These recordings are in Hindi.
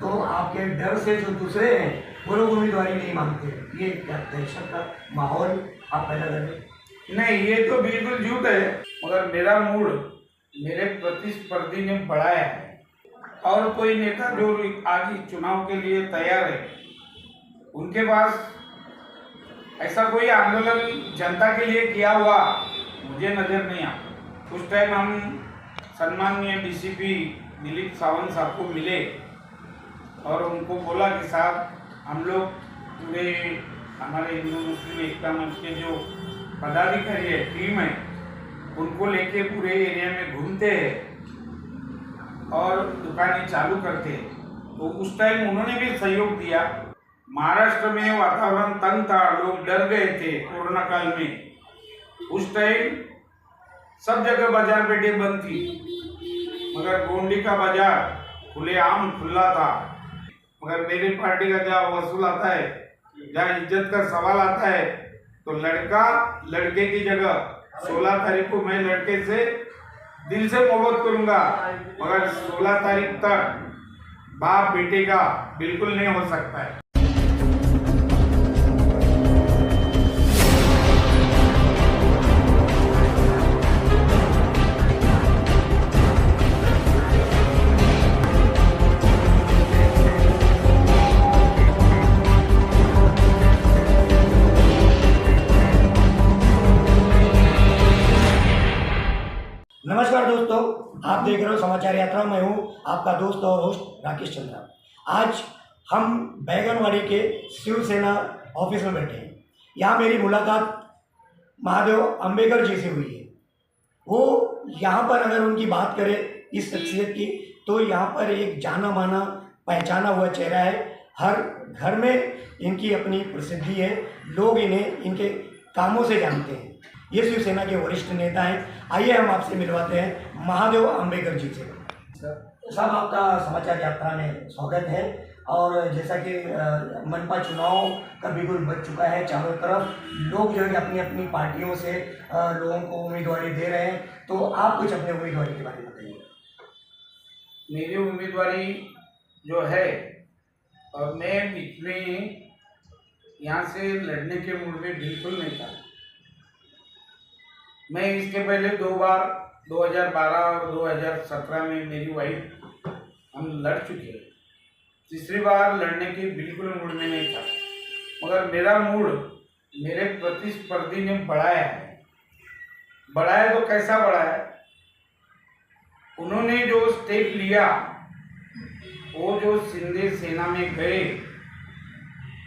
तो आपके डर से जो दूसरे हैं वो लोग उम्मीदवारी नहीं मांगते। ये क्या दहशत का माहौल आप पैदा कर रहे? नहीं, ये तो बिल्कुल झूठ है। मगर मेरा मूड मेरे प्रतिस्पर्धी ने बढ़ाया है और कोई नेता जो आज चुनाव के लिए तैयार है उनके पास ऐसा कोई आंदोलन जनता के लिए किया हुआ मुझे नजर नहीं आता। उस टाइम हम सम्माननीय डीसीपी दिलीप सावंत साहब को मिले और उनको बोला कि साहब हम लोग पूरे हमारे हिंदू मुस्लिम एकता मंच के जो पदाधिकारी है टीम है उनको लेके पूरे एरिया में घूमते हैं और दुकानें चालू करते हैं। तो उस टाइम उन्होंने भी सहयोग दिया। महाराष्ट्र में वातावरण तंग था, लोग डर गए थे कोरोना काल में। उस टाइम सब जगह बाजार पेटें बंद थी, मगर गोंडी का बाजार खुलेआम खुला था। मगर मेरी पार्टी का जहाँ वसूल आता है, जहाँ इज्जत का सवाल आता है, तो लड़का लड़के की जगह 16 तारीख को मैं लड़के से दिल से मोहब्बत करूंगा, मगर 16 तारीख तक बाप बेटे का बिल्कुल नहीं हो सकता है। नमस्कार दोस्तों, आप देख रहे हो समाचार यात्रा। मैं हूं आपका दोस्त और होस्ट राकेश चंद्रा। आज हम बैगनवाड़ी के शिवसेना ऑफिस में बैठे हैं। यहाँ मेरी मुलाकात महादेव अंबेकर जी से हुई है। वो यहाँ पर अगर उनकी बात करें इस शख्सियत की, तो यहाँ पर एक जाना माना पहचाना हुआ चेहरा है। हर घर में इनकी अपनी प्रसिद्धि है, लोग इन्हें इनके कामों से जानते हैं। ये शिवसेना के वरिष्ठ नेता हैं। आइए हम आपसे मिलवाते हैं महादेव अंबेकर जी से। साहब, आपका समाचार यात्रा में स्वागत है। और जैसा कि मनपा चुनाव का बिगुल बज चुका है, चारों तरफ लोग जो है अपनी अपनी पार्टियों से लोगों को उम्मीदवारी दे रहे हैं, तो आप कुछ अपने उम्मीदवारी के बारे में बताइए। मेरी उम्मीदवारी जो है, और मैं बीच में यहाँ से लड़ने के मूड में बिल्कुल नहीं था। मैं इसके पहले 2 बार 2012 और 2017 में मेरी वाइफ हम लड़ चुके हैं। तीसरी बार लड़ने की बिल्कुल मूड में नहीं था, मगर मेरा मूड मेरे प्रतिस्पर्धी ने बढ़ाया है। बढ़ाया तो कैसा बढ़ाया? उन्होंने जो स्टेप लिया, वो जो सिंधे सेना में गए,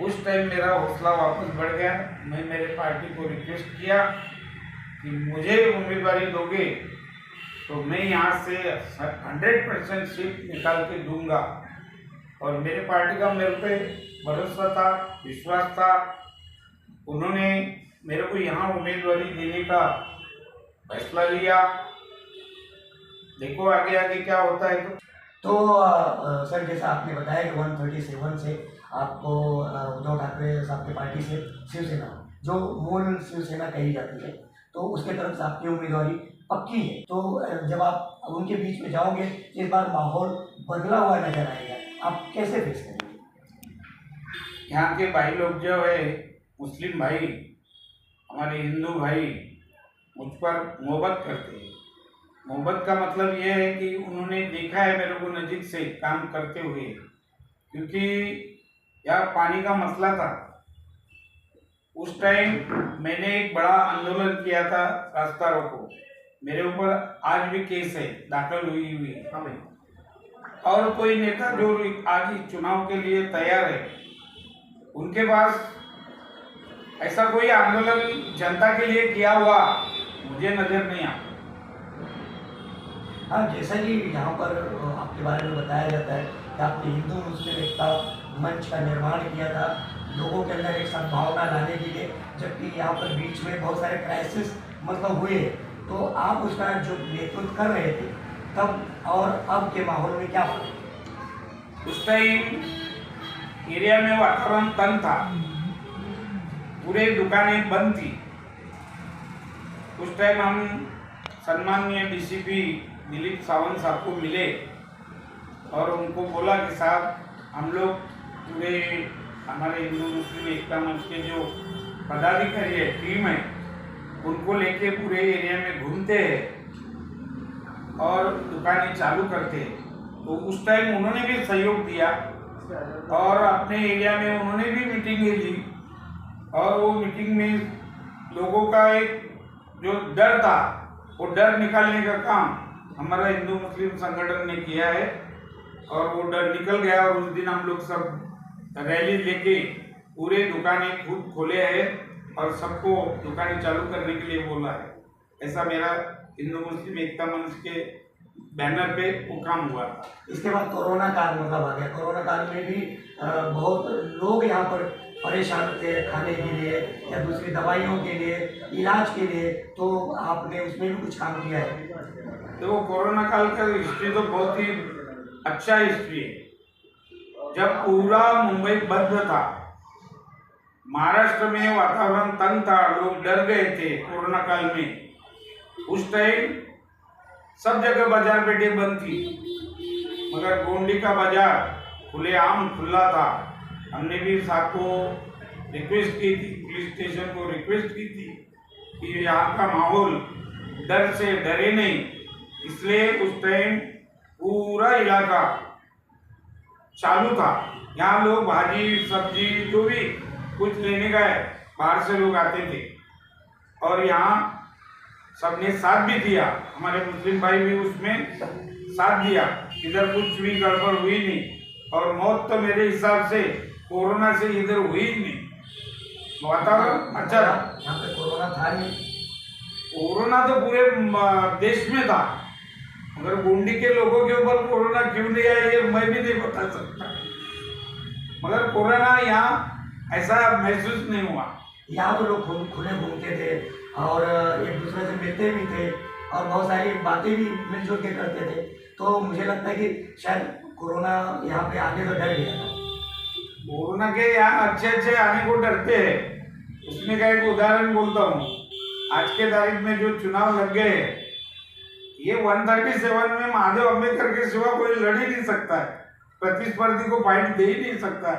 उस टाइम मेरा हौसला वापस बढ़ गया। मैं मेरे पार्टी को रिक्वेस्ट किया कि मुझे उम्मीदवारी दोगे तो मैं यहाँ से 100% सीट निकाल के दूंगा। और मेरे पार्टी का मेरे पे भरोसा था, विश्वास था। उन्होंने मेरे को यहाँ उम्मीदवारी देने का फैसला लिया। देखो आगे आगे क्या होता है। तो सर, जैसा आपने बताया कि 137 से आपको उद्धव ठाकरे साहब की पार्टी से शिवसेना, जो मूल शिवसेना कही जाती है, तो उसके तरफ से आपकी उम्मीदवारी पक्की है। तो जब आप उनके बीच में जाओगे, इस बार माहौल बदला हुआ नजर आएगा, आप कैसे फेस करेंगे? यहाँ के भाई लोग जो है, मुस्लिम भाई, हमारे हिंदू भाई मुझ पर मोहब्बत करते हैं। मोहब्बत का मतलब ये है कि उन्होंने देखा है मेरे को नज़दीक से काम करते हुए, क्योंकि यहाँ पानी का मसला था। उस टाइम मैंने एक बड़ा आंदोलन किया था, रास्ता रोको। मेरे ऊपर आज भी केस है, दाखिल हुई है। और कोई नेता जो आज चुनाव के लिए तैयार है उनके पास ऐसा कोई आंदोलन जनता के लिए किया हुआ मुझे नजर नहीं आता। हाँ, जैसा कि यहाँ पर आपके बारे में बताया जाता है कि आपने हिंदू मुस्लिम एकता मंच का निर्माण किया था, लोगों के अंदर एक सद्भावना लाने के लिए, जबकि यहाँ पर बीच में बहुत सारे क्राइसिस मतलब हुए, तो आप उसका जो नेतृत्व कर रहे थे तब और अब के माहौल में क्या फर्क है? उस टाइम एरिया में वातावरण तंग था, पूरे दुकानें बंद थी। उस टाइम हम सम्माननीय डीसीपी दिलीप सावंत साहब को मिले और उनको बोला कि साहब हम लोग पूरे हमारे हिंदू मुस्लिम एकता मंच के जो पदाधिकारी है, टीम है, उनको लेके पूरे एरिया में घूमते हैं और दुकानें चालू करते हैं। तो उस टाइम उन्होंने भी सहयोग दिया और अपने एरिया में उन्होंने भी मीटिंगें ली और वो मीटिंग में लोगों का एक जो डर था वो डर निकालने का काम हमारा हिंदू मुस्लिम संगठन ने किया है और वो डर निकल गया। और उस दिन हम लोग सब रैली लेके पूरे दुकानें खुद खोले हैं और सबको दुकानें चालू करने के लिए बोला है। ऐसा मेरा हिंदू मुस्लिम एकता मंच के बैनर पे वो काम हुआ था। इसके बाद कोरोना काल मतलब आ गया। कोरोना काल में भी बहुत लोग यहाँ पर परेशान थे खाने के लिए या दूसरी दवाइयों के लिए, इलाज के लिए, तो आपने उसमें भी कुछ काम किया है? तो वो कोरोना काल का हिस्ट्री तो बहुत ही अच्छा हिस्ट्री है। जब पूरा मुंबई बंद था, महाराष्ट्र में वातावरण तंग था, लोग डर गए थे कोरोना काल में, उस टाइम सब जगह बाजार पेटे बंद थी, मगर गोंडी का बाजार खुलेआम खुला था। हमने भी सबको रिक्वेस्ट की थी, पुलिस स्टेशन को रिक्वेस्ट की थी कि यहाँ का माहौल डर से डरे नहीं, इसलिए उस टाइम पूरा इलाका चालू था। यहाँ लोग भाजी सब्जी जो भी कुछ लेने गए, बाहर से लोग आते थे और यहाँ सबने साथ भी दिया। हमारे मुस्लिम भाई भी उसमें साथ दिया, इधर कुछ भी गड़बड़ हुई नहीं और मौत तो मेरे हिसाब से कोरोना से इधर हुई ही नहीं। वातावरण अच्छा था। यहाँ पे कोरोना था नहीं? कोरोना तो पूरे देश में था, मगर गोंडी के लोगों के ऊपर कोरोना क्यों नहीं आया ये मैं भी नहीं बता सकता, मगर कोरोना यहाँ ऐसा महसूस नहीं हुआ। यहाँ तो लोग खुले घूमते थे और एक दूसरे से मिलते भी थे और बहुत सारी बातें भी मिलजुल के करते थे, तो मुझे लगता है कि शायद कोरोना यहाँ पे आने तो डर गया था। कोरोना के यहाँ अच्छे आने को डरते हैं। उसमें का एक उदाहरण बोलता हूँ। आज के तारीख में जो चुनाव लग गए हैं, ये 137 में महादेव अम्बेडकर के सिवा कोई लड़ ही नहीं सकता है, प्रतिस्पर्धी को फाइट दे ही नहीं सकता।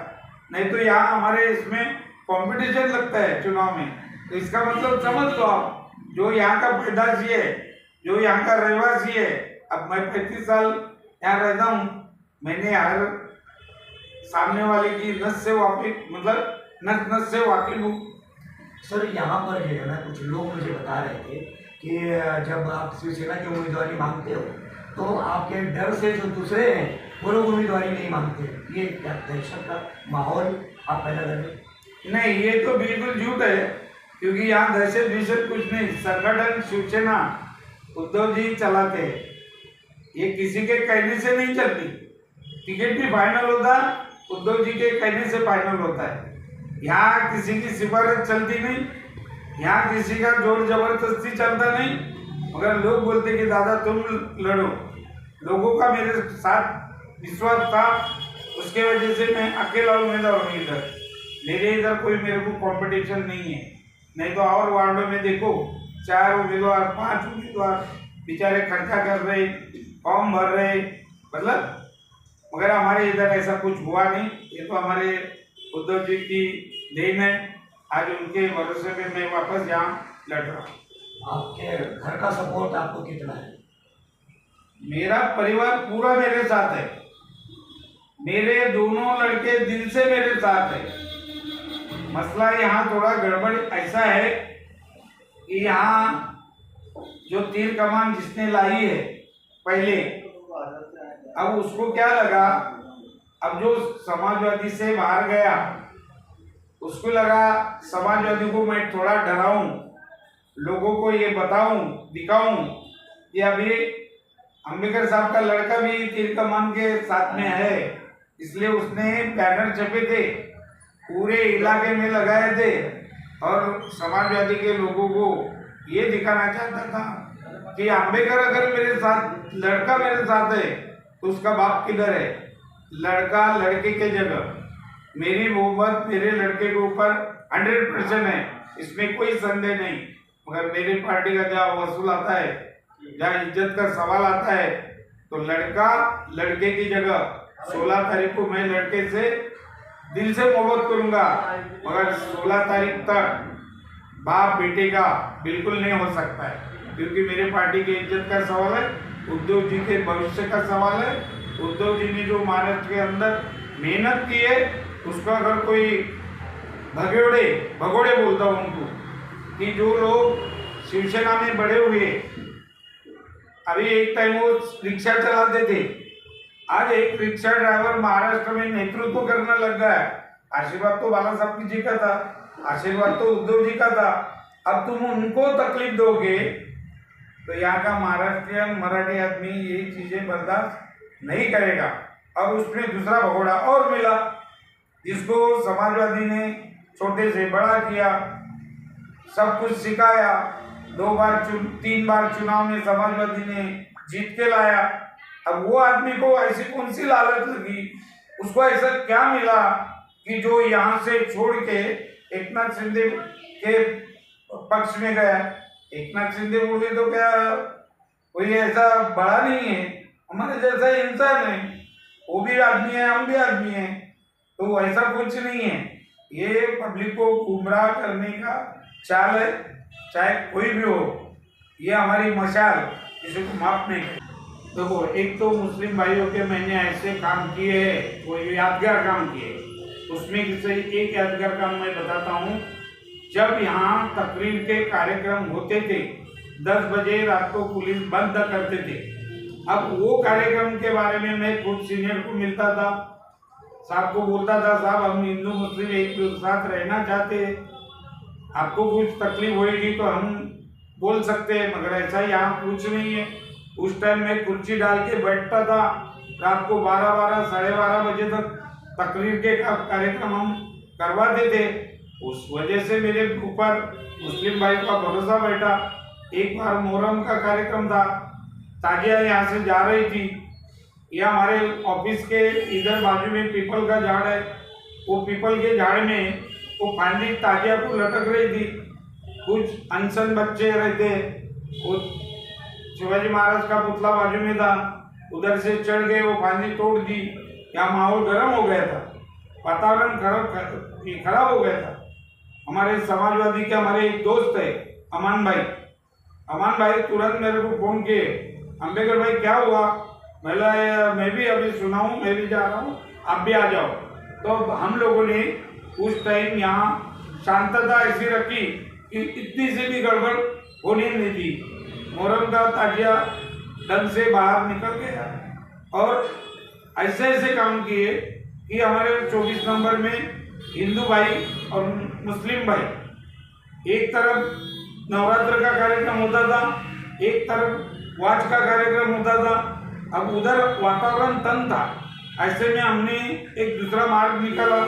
नहीं तो यहाँ हमारे इसमें कंपटीशन लगता है चुनाव में, तो इसका मतलब समझ लो आप, जो यहाँ का पैदाशी है, जो यहाँ का रहवासी है, अब मैं 35 साल यहाँ रहता हूँ, मैंने हर सामने वाले की नस से वाकिफ, मतलब नस से वाकिफ हूँ। सर यहाँ पर जो है ना, कुछ लोग मुझे बता रहे थे कि जब आप शिवसेना की उम्मीदवारी मांगते हो तो आपके डर से जो दूसरे हैं वो लोग उम्मीदवारी नहीं मांगते। ये क्या दहशत का माहौल आप पैदा कर रहे? नहीं, ये तो बिल्कुल झूठ है, क्योंकि यहाँ दहशत भीषण कुछ नहीं। संगठन शिवसेना उद्धव जी चलाते हैं, ये किसी के कहने से नहीं चलती। टिकट भी फाइनल होता उद्धव जी के कहने से फाइनल होता है। यहाँ किसी की सिफारिश चलती नहीं, यहाँ किसी का जोर जबरदस्ती चलता नहीं, मगर लोग बोलते कि दादा तुम लड़ो। लोगों का मेरे साथ विश्वास था, उसके वजह से मैं अकेला उम्मीदवार हूँ इधर। मेरे इधर कोई मेरे को कंपटीशन नहीं है। नहीं तो और वार्डों में देखो 4 उम्मीदवार 5 उम्मीदवार बेचारे खर्चा कर रहे, फॉर्म भर रहे, मतलब, मगर हमारे इधर ऐसा कुछ हुआ नहीं। ये तो हमारे उद्धव जी की देन है। आज उनके भरोसे पे मैं वापस यहाँ लड़ रहा हूँ। आपके घर का सपोर्ट आपको कितना है? मेरा परिवार पूरा मेरे साथ है, मेरे दोनों लड़के दिल से मेरे साथ है। मसला यहाँ थोड़ा गड़बड़ ऐसा है कि यहाँ जो तीर कमान जिसने लाई है पहले, अब उसको क्या लगा, अब जो समाजवादी से बाहर गया उसको लगा समाजवादी को मैं थोड़ा डराऊं, लोगों को ये बताऊं, दिखाऊं कि अभी अम्बेडकर साहब का लड़का भी तीर कमान के साथ में है। इसलिए उसने बैनर छपे थे, पूरे इलाके में लगाए थे और समाजवादी के लोगों को ये दिखाना चाहता था कि अम्बेडकर अगर मेरे साथ, लड़का मेरे साथ है तो उसका बाप किधर है। लड़का लड़के के जगह, मेरी मोहब्बत मेरे लड़के के ऊपर 100% है, इसमें कोई संदेह नहीं। मगर मेरी पार्टी का जहाँ वसूल आता है, जहाँ इज्जत का सवाल आता है, तो लड़का लड़के की जगह 16 तारीख को मैं लड़के से दिल से मोहब्बत करूंगा, मगर 16 तारीख तक बाप बेटे का बिल्कुल नहीं हो सकता है, क्योंकि मेरे पार्टी की इज्जत का सवाल है, उद्धव जी के भविष्य का सवाल है। उद्धव जी ने जो महाराष्ट्र के अंदर मेहनत की है, उसका अगर कोई भगोड़े बोलता हूँ उनको, कि जो लोग शिवसेना में बड़े हुए, अभी एक टाइम वो रिक्शा चलाते थे, आज एक रिक्शा ड्राइवर महाराष्ट्र में नेतृत्व करने लग गया है। आशीर्वाद तो बाला साहब जी का था, आशीर्वाद तो उद्धव जी का था। अब तुम उनको तकलीफ दोगे तो यहाँ का महाराष्ट्रियन मराठी आदमी ये चीजें बर्दाश्त नहीं करेगा। अब उसमें दूसरा भगोड़ा और मिला, जिसको समाजवादी ने छोटे से बड़ा किया, सब कुछ सिखाया, 3 बार चुनाव में समाजवादी ने जीत के लाया। अब वो आदमी को ऐसी कौन सी लालच लगी, उसको ऐसा क्या मिला कि जो यहाँ से छोड़ के एकनाथ शिंदे के पक्ष में गया। एकनाथ शिंदे बोले तो क्या कोई ऐसा बड़ा नहीं है, हमारे जैसा इंसान है, वो भी आदमी है, हम भी आदमी हैं, तो ऐसा कुछ नहीं है। ये पब्लिक को गुमराह करने का चाल है, चाहे कोई भी हो। ये हमारी मशाल किसी को माफ नहीं है। देखो, एक तो मुस्लिम भाइयों के मैंने ऐसे काम किए हैं, वो यादगार काम किए, उसमें से एक यादगार काम मैं बताता हूँ। जब यहाँ तकरीर के कार्यक्रम होते थे, 10 बजे रात को पुलिस बंद करते थे। अब वो कार्यक्रम के बारे में मैं खुद सीनियर को मिलता था, साहब को बोलता था, साहब हम हिंदू मुस्लिम एक साथ रहना चाहते हैं, आपको कुछ तकलीफ होएगी तो हम बोल सकते हैं, मगर ऐसा यहाँ कुछ नहीं है। उस टाइम मैं कुर्सी डाल के बैठता था, रात को 12 साढ़े 12 बजे तक तकरीर के कार्यक्रम हम करवाते थे। उस वजह से मेरे ऊपर मुस्लिम भाई का भरोसा बैठा। एक बार मोहर्रम का कार्यक्रम था, ताजिया यहाँ से जा रही थी, ये हमारे ऑफिस के इधर बाजू में पीपल का झाड़ है, वो पीपल के झाड़ में वो फांदी ताजिया को लटक रही थी। कुछ अनशन बच्चे रहते, वो शिवाजी महाराज का पुतला बाजू में था, उधर से चढ़ गए, वो फांदी तोड़ दी। यहाँ माहौल गर्म हो गया था, वातावरण खराब हो गया था। हमारे समाजवादी के हमारे एक दोस्त है अमान भाई तुरंत मेरे को फोन किए, अंबेडकर भाई क्या हुआ? मैं भी अभी सुना हूँ, मैं भी जा रहा हूँ, आप भी आ जाओ। तो हम लोगों ने उस टाइम यहाँ शांतता ऐसी रखी कि इतनी सी भी गड़बड़ होने नहीं दी। मोहर्रम का ताजिया ढंग से बाहर निकल गया और ऐसे काम किए कि हमारे 24 नंबर में हिंदू भाई और मुस्लिम भाई, एक तरफ नवरात्र का कार्यक्रम होता था, एक तरफ वाच का कार्यक्रम होता था। अब उधर वातावरण तंग था, ऐसे में हमने एक दूसरा मार्ग निकाला,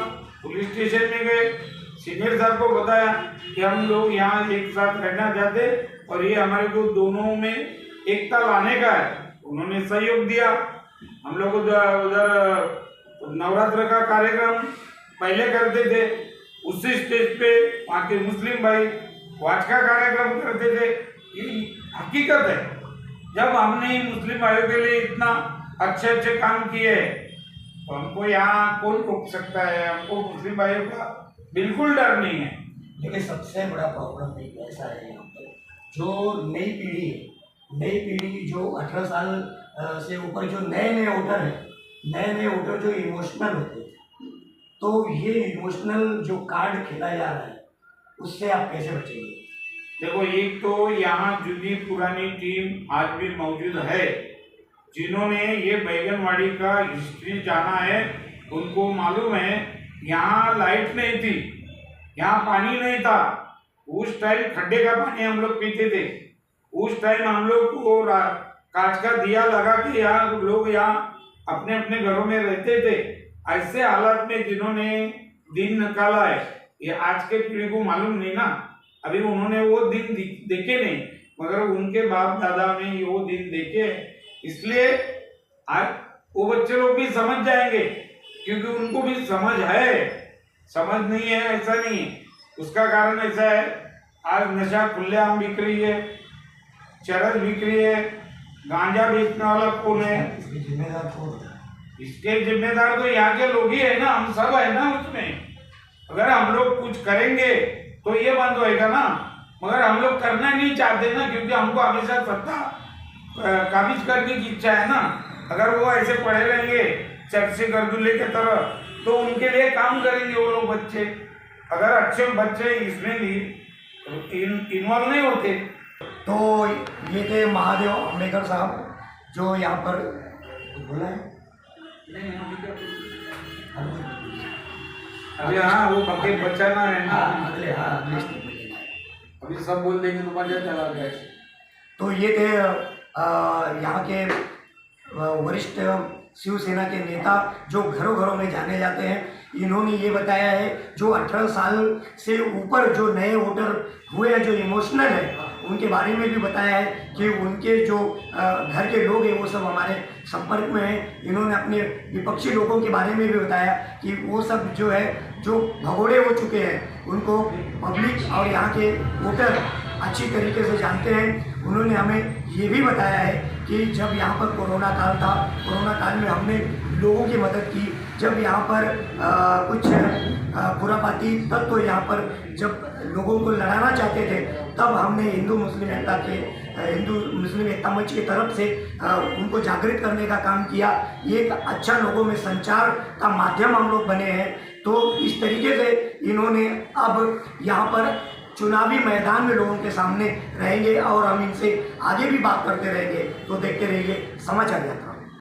पुलिस स्टेशन में गए, सीनियर साहब को बताया कि हम लोग यहाँ एक साथ रहना चाहते और ये हमारे को दोनों में एकता लाने का है। उन्होंने सहयोग दिया। हम लोग उधर नवरात्र का कार्यक्रम पहले करते थे, उसी स्टेज पे वहाँ के मुस्लिम भाई वाच का कार्यक्रम करते थे। ये हकीकत है। जब हमने मुस्लिम भाइयों के लिए इतना अच्छे काम किए तो हमको यहाँ कौन रोक सकता है? हमको मुस्लिम भाइयों का बिल्कुल डर नहीं है। लेकिन सबसे बड़ा प्रॉब्लम एक ऐसा है यहाँ पर, जो नई पीढ़ी जो 18 साल से ऊपर जो नए वोटर हैं, नए वोटर जो इमोशनल होते थे, तो ये इमोशनल जो कार्ड खेला जा रहा है, उससे आप कैसे बचेंगे? देखो, एक तो यहाँ जुदी पुरानी टीम आज भी मौजूद है, जिन्होंने ये बैगनवाड़ी का हिस्ट्री जाना है, उनको मालूम है यहाँ लाइट नहीं थी, यहाँ पानी नहीं था। उस टाइम खड्डे का पानी हम लोग पीते थे। उस टाइम हम लोग को कांच का दिया लगा के यहाँ लोग यहाँ अपने अपने घरों में रहते थे। ऐसे हालात में जिन्होंने दिन निकाला है, ये आज के पीढ़ी को मालूम नहीं ना, अभी उन्होंने वो दिन देखे नहीं, मगर उनके बाप दादा ने वो दिन देखे, इसलिए आज वो बच्चे लोग भी समझ जाएंगे, क्योंकि उनको भी समझ है। समझ नहीं है ऐसा नहीं है, उसका कारण ऐसा है, आज नशा खुलेआम बिक रही है, चरस बिक रही है, गांजा बेचने वाला कौन है? जिम्मेदार कौन? इसके जिम्मेदार तो यहाँ के लोग ही है ना, हम सब है ना उसमें। अगर हम लोग कुछ करेंगे तो ये बंद होएगा ना, मगर हम लोग करना नहीं चाहते ना, क्योंकि हमको हमेशा सत्ता काबिज करने की इच्छा है ना। अगर वो ऐसे पढ़े रहेंगे चर्चे गर्दुल्ले के तरह, तो उनके लिए काम करेंगे वो लोग बच्चे। अगर अच्छे बच्चे इसमें भी इन्वॉल्व नहीं होते। तो ये थे महादेव अम्बेकर साहब, जो यहाँ पर बोला है। अभी हाँ वो बकेट बचाना है ना, अगले स्टेप में लेना है। अभी सब बोल देंगे तो मजा चला गया। तो ये थे यहाँ के वरिष्ठ शिवसेना के नेता, जो घरों घरों में जाने जाते हैं। इन्होंने ये बताया है, जो 18 साल से ऊपर जो नए वोटर हुए हैं, जो इमोशनल है, उनके बारे में भी बताया है कि उनके जो घर के लोग हैं वो सब हमारे संपर्क में हैं। इन्होंने अपने विपक्षी लोगों के बारे में भी बताया कि वो सब जो है, जो भगोड़े हो चुके हैं, उनको पब्लिक और यहाँ के वोटर अच्छी तरीके से जानते हैं। उन्होंने हमें ये भी बताया है कि जब यहाँ पर कोरोना काल था, कोरोना काल में हमने लोगों की मदद की। जब यहाँ पर कुछ खुरापाती तत्व यहाँ पर जब लोगों को लड़ाना चाहते थे, तब हमने हिंदू मुस्लिम एकता मंच की तरफ से उनको जागृत करने का काम किया। ये एक अच्छा लोगों में संचार का माध्यम हम लोग बने हैं। तो इस तरीके से इन्होंने अब यहाँ पर चुनावी मैदान में लोगों के सामने रहेंगे और हम इनसे आगे भी बात करते रहेंगे। तो देखते रहिए समाचार यात्रा।